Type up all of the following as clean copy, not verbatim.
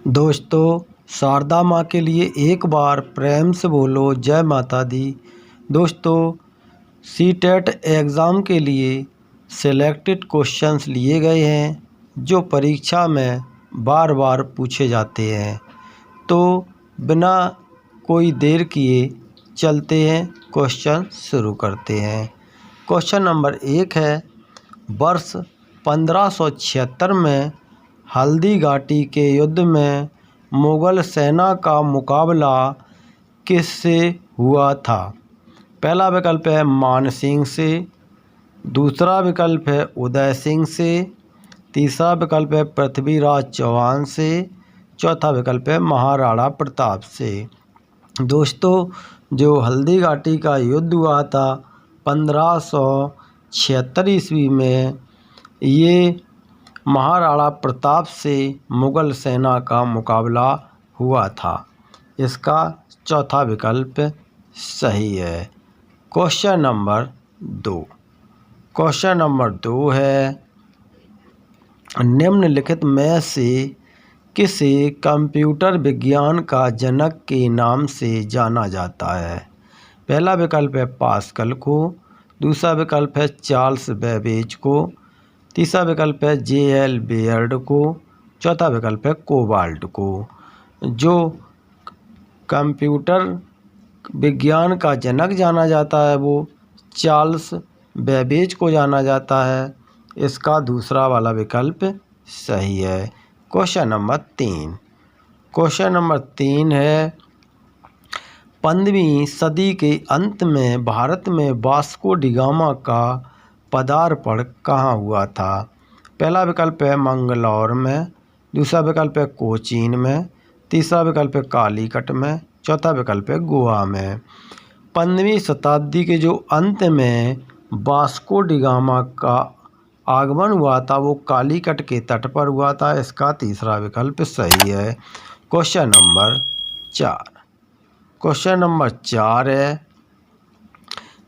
दोस्तों, शारदा माँ के लिए एक बार प्रेम से बोलो जय माता दी। दोस्तों, सीटेट एग्ज़ाम के लिए सेलेक्टेड क्वेश्चंस लिए गए हैं जो परीक्षा में बार बार पूछे जाते हैं। तो बिना कोई देर किए चलते हैं, क्वेश्चन शुरू करते हैं। क्वेश्चन नंबर 1 है, वर्ष 1576 में हल्दी घाटी के युद्ध में मुग़ल सेना का मुकाबला किससे हुआ था? पहला विकल्प है मान सिंह से, दूसरा विकल्प है उदय सिंह से, तीसरा विकल्प है पृथ्वीराज चौहान से, चौथा विकल्प है महाराणा प्रताप से। दोस्तों, जो हल्दी घाटी का युद्ध हुआ था 1576 ईस्वी में, ये महाराणा प्रताप से मुग़ल सेना का मुकाबला हुआ था। इसका चौथा विकल्प सही है। Question number 2। क्वेश्चन नंबर 2 है, निम्नलिखित में से किसे कंप्यूटर विज्ञान का जनक के नाम से जाना जाता है? पहला विकल्प है पास्कल को, दूसरा विकल्प है चार्ल्स बेबेज को, तीसरा विकल्प है J.L. बेयर्ड को, चौथा विकल्प है कोबाल्ट को। जो कंप्यूटर विज्ञान का जनक जाना जाता है वो चार्ल्स बेबेज को जाना जाता है। इसका दूसरा वाला विकल्प सही है। Question number 3। क्वेश्चन नंबर 3 है, 15वीं सदी के अंत में भारत में वास्को डी गामा का पदार्पण कहाँ हुआ था? पहला विकल्प है मंगलौर में, दूसरा विकल्प है कोचीन में, तीसरा विकल्प है कालीकट में, चौथा विकल्प है गोवा में। 15वीं शताब्दी के जो अंत में वास्को डी गामा का आगमन हुआ था वो कालीकट के तट पर हुआ था। इसका तीसरा विकल्प सही है। Question number 4। क्वेश्चन नंबर 4 है,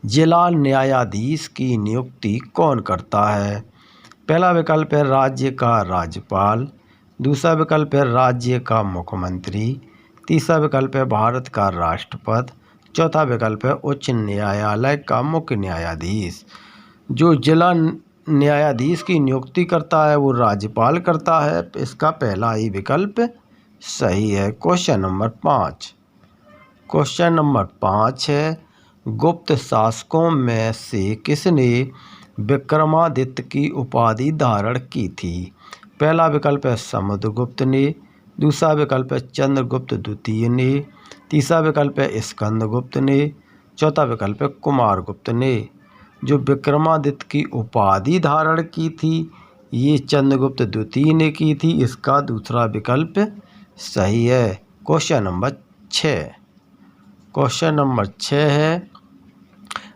जिला न्यायाधीश की नियुक्ति कौन करता है? पहला विकल्प है राज्य का राज्यपाल, दूसरा विकल्प है राज्य का मुख्यमंत्री, तीसरा विकल्प है भारत का राष्ट्रपति, चौथा विकल्प है उच्च न्यायालय का मुख्य न्यायाधीश। जो जिला न्यायाधीश की नियुक्ति करता है वो राज्यपाल करता है। इसका पहला ही विकल्प सही है। Question number 5। क्वेश्चन नंबर 5 है, गुप्त शासकों में से किसने विक्रमादित्य की उपाधि धारण की थी? पहला विकल्प है समुद्रगुप्त ने, दूसरा विकल्प है चंद्रगुप्त द्वितीय ने, तीसरा विकल्प है स्कंदगुप्त ने, चौथा विकल्प है कुमारगुप्त ने। जो विक्रमादित्य की उपाधि धारण की थी ये चंद्रगुप्त द्वितीय ने की थी। इसका दूसरा विकल्प सही है। Question number 6। क्वेश्चन नंबर 6 है,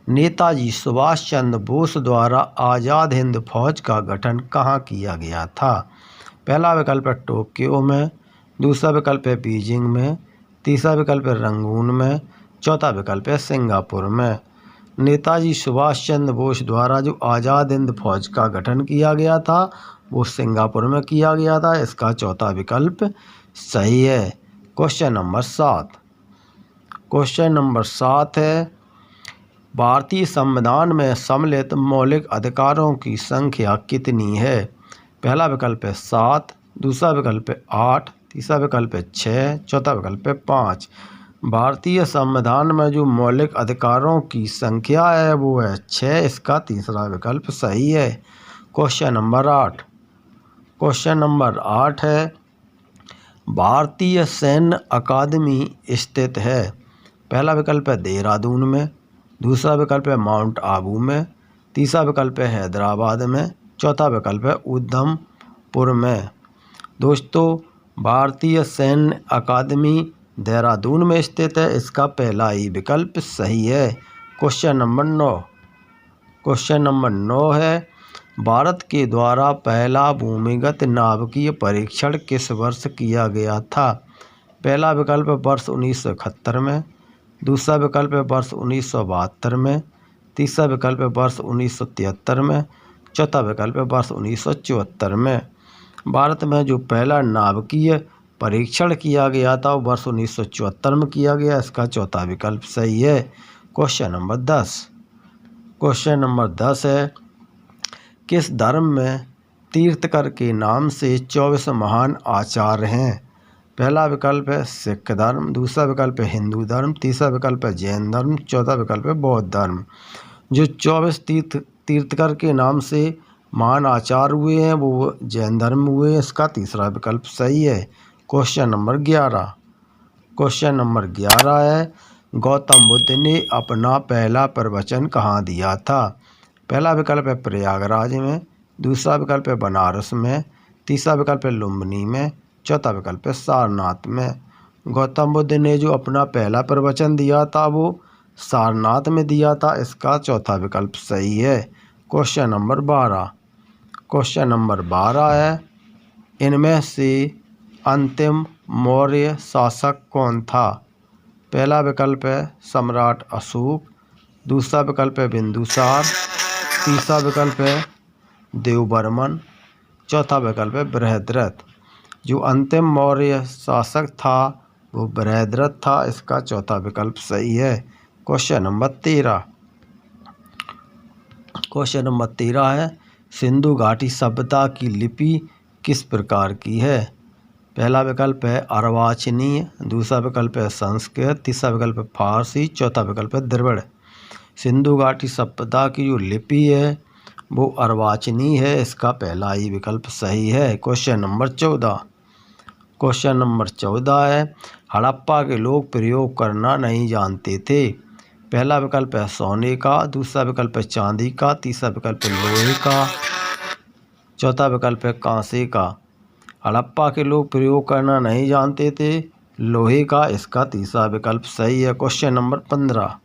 नेताजी सुभाष चंद्र बोस द्वारा आज़ाद हिंद फौज का गठन कहाँ किया गया था? पहला विकल्प है टोक्यो में, दूसरा विकल्प है बीजिंग में, तीसरा विकल्प है रंगून में, चौथा विकल्प है सिंगापुर में। नेताजी सुभाष चंद्र बोस द्वारा जो आज़ाद हिंद फौज का गठन किया गया था वो सिंगापुर में किया गया था। इसका चौथा विकल्प सही है। Question number 7। क्वेश्चन नंबर 7 है, भारतीय संविधान में सम्मिलित मौलिक अधिकारों की संख्या कितनी है? पहला विकल्प है 7, दूसरा विकल्प है 8, तीसरा विकल्प है 6, चौथा विकल्प है 5। भारतीय संविधान में जो मौलिक अधिकारों की संख्या है वो है 6। इसका तीसरा विकल्प सही है। Question number 8। क्वेश्चन नंबर 8 है, भारतीय सैन्य अकादमी स्थित है? पहला विकल्प है देहरादून में, दूसरा विकल्प है माउंट आबू में, तीसरा विकल्प है हैदराबाद में, चौथा विकल्प है उधमपुर में। दोस्तों, भारतीय सैन्य अकादमी देहरादून में स्थित है। इसका पहला ही विकल्प सही है। Question number 9। क्वेश्चन नंबर 9 है, भारत के द्वारा पहला भूमिगत नाभिकीय परीक्षण किस वर्ष किया गया था? पहला विकल्प है वर्ष 1971 में, दूसरा विकल्प है वर्ष 1972 में, तीसरा विकल्प है वर्ष 1973 में, चौथा विकल्प है वर्ष 1974 में। भारत में जो पहला नाभिकीय परीक्षण किया गया था वो वर्ष 1974 में किया गया। इसका चौथा विकल्प सही है। Question number 10। क्वेश्चन नंबर 10 है, किस धर्म में तीर्थकर के नाम से 24 महान आचार्य हैं? पहला विकल्प है सिख धर्म, दूसरा विकल्प है हिंदू धर्म, तीसरा विकल्प है जैन धर्म, चौथा विकल्प है बौद्ध धर्म। जो 24 तीर्थकर के नाम से महान आचार्य हुए हैं वो जैन धर्म हुए हैं। इसका तीसरा विकल्प सही है। Question number 11। क्वेश्चन नंबर 11 है, गौतम बुद्ध ने अपना पहला प्रवचन कहाँ दिया था? पहला विकल्प है प्रयागराज में, दूसरा विकल्प है बनारस में, तीसरा विकल्प है लुम्बिनी में, चौथा विकल्प है सारनाथ में। गौतम बुद्ध ने जो अपना पहला प्रवचन दिया था वो सारनाथ में दिया था। इसका चौथा विकल्प सही है। Question number 12। क्वेश्चन नंबर 12 है, इनमें से अंतिम मौर्य शासक कौन था? पहला विकल्प है सम्राट अशोक, दूसरा विकल्प है बिंदुसार, तीसरा विकल्प है देवबर्मन, चौथा विकल्प है बृहद्रथ। जो अंतिम मौर्य शासक था वो बृहद्रथ था। इसका चौथा विकल्प सही है। Question number 13। क्वेश्चन नंबर 13 है, सिंधु घाटी सभ्यता की लिपि किस प्रकार की है? पहला विकल्प है अर्वाचीनीय, दूसरा विकल्प है संस्कृत, तीसरा विकल्प है फारसी, चौथा विकल्प है द्रविड़। सिंधु घाटी सभ्यता की जो लिपि है वो अर्वाचीनीय है। इसका पहला ही विकल्प सही है। Question number 14। क्वेश्चन नंबर 14 है, हड़प्पा के लोग प्रयोग करना नहीं जानते थे। पहला विकल्प है सोने का, दूसरा विकल्प है चांदी का, तीसरा विकल्प है लोहे का, चौथा विकल्प है कांसे का। हड़प्पा के लोग प्रयोग करना नहीं जानते थे लोहे का। इसका तीसरा विकल्प सही है। Question number 15।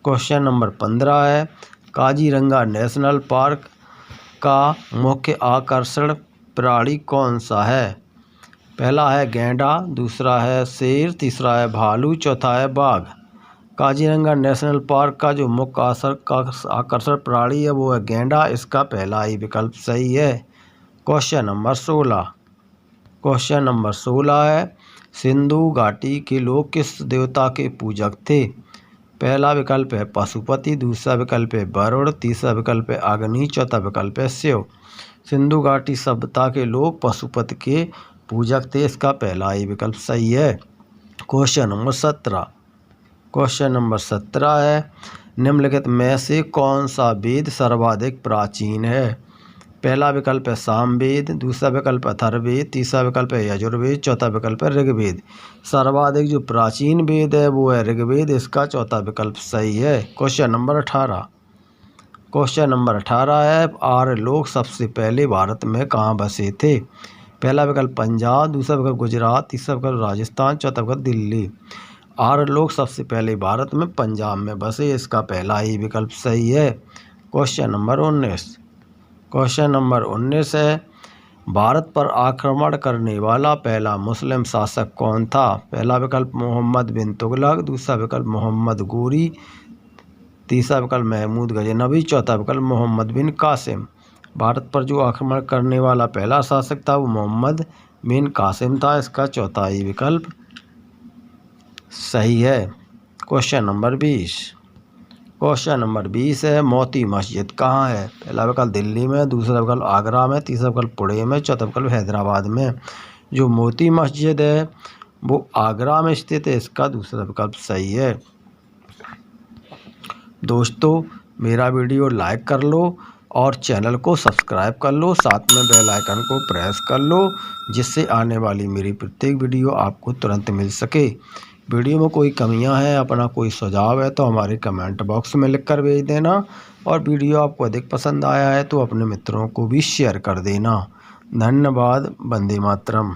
क्वेश्चन नंबर 15 है, काजीरंगा नेशनल पार्क का मुख्य आकर्षण प्राणी कौन सा है? पहला है गैंडा, दूसरा है शेर, तीसरा है भालू, चौथा है बाघ। काजीरंगा नेशनल पार्क का जो मुख्य आकर्षण प्राणी है वो है गैंडा। इसका पहला ही विकल्प सही है। Question number 16। क्वेश्चन नंबर 16 है, सिंधु घाटी के लोग किस देवता के पूजक थे? पहला विकल्प है पशुपति, दूसरा विकल्प है वरुण, तीसरा विकल्प है अग्नि, चौथा विकल्प है शिव। सिंधु घाटी सभ्यता के लोग पशुपति के पूजक थे। इसका पहला ही विकल्प सही है। Question number 17। क्वेश्चन नंबर 17 है, निम्नलिखित में से कौन सा वेद सर्वाधिक प्राचीन है? पहला विकल्प है सामवेद, दूसरा विकल्प है अथर्ववेद, तीसरा विकल्प है यजुर्वेद, चौथा विकल्प है ऋग्वेद। सर्वाधिक जो प्राचीन वेद है वो है ऋग्वेद। इसका चौथा विकल्प सही है। Question number 18। क्वेश्चन नंबर 18 है, आर्य लोग सबसे पहले भारत में कहाँ बसे थे? पहला विकल्प पंजाब, दूसरा विकल्प गुजरात, तीसरा विकल्प राजस्थान, चौथा विकल्प दिल्ली। आर्य लोग सबसे पहले भारत में पंजाब में बसे। इसका पहला ही विकल्प सही है। Question number 19। क्वेश्चन नंबर 19 है, भारत पर आक्रमण करने वाला पहला मुस्लिम शासक कौन था? पहला विकल्प मोहम्मद बिन तुगलक, दूसरा विकल्प मोहम्मद गोरी, तीसरा विकल्प महमूद गजनवी, चौथा विकल्प मोहम्मद बिन कासिम। भारत पर जो आक्रमण करने वाला पहला शासक था वो मोहम्मद बिन कासिम था। इसका चौथा ही विकल्प सही है। Question number 20। क्वेश्चन नंबर 20 है, मोती मस्जिद कहाँ है? पहला विकल्प दिल्ली में, दूसरा विकल्प आगरा में, तीसरा विकल्प पुणे में, चौथा विकल्प हैदराबाद में। जो मोती मस्जिद है वो आगरा में स्थित है। इसका दूसरा विकल्प सही है। दोस्तों, मेरा वीडियो लाइक कर लो और चैनल को सब्सक्राइब कर लो, साथ में बेल आइकन को प्रेस कर लो जिससे आने वाली मेरी प्रत्येक वीडियो आपको तुरंत मिल सके। वीडियो में कोई कमियां हैं, अपना कोई सुझाव है तो हमारे कमेंट बॉक्स में लिखकर भेज देना। और वीडियो आपको अधिक पसंद आया है तो अपने मित्रों को भी शेयर कर देना। धन्यवाद। वंदे मातरम।